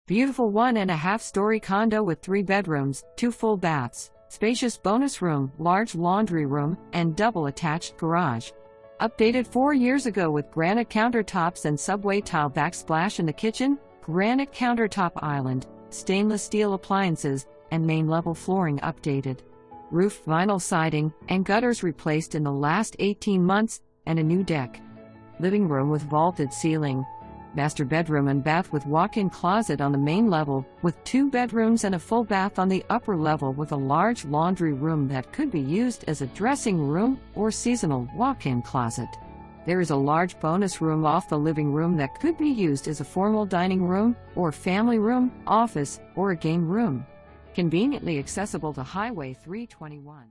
Beautiful 1.5-story condo with 3 bedrooms, 2 full baths, spacious bonus room, large laundry room, and double attached garage. Updated 4 years ago with granite countertops and subway tile backsplash in the kitchen, granite countertop island, stainless steel appliances, and main level flooring updated. Roof vinyl siding and gutters replaced in the last 18 months, and a new deck. Living room with vaulted ceiling. Master bedroom and bath with walk-in closet on the main level, with 2 bedrooms and a full bath on the upper level with a large laundry room that could be used as a dressing room or seasonal walk-in closet. There is a large bonus room off the living room that could be used as a formal dining room, or family room, office, or a game room. Conveniently accessible to Highway 321.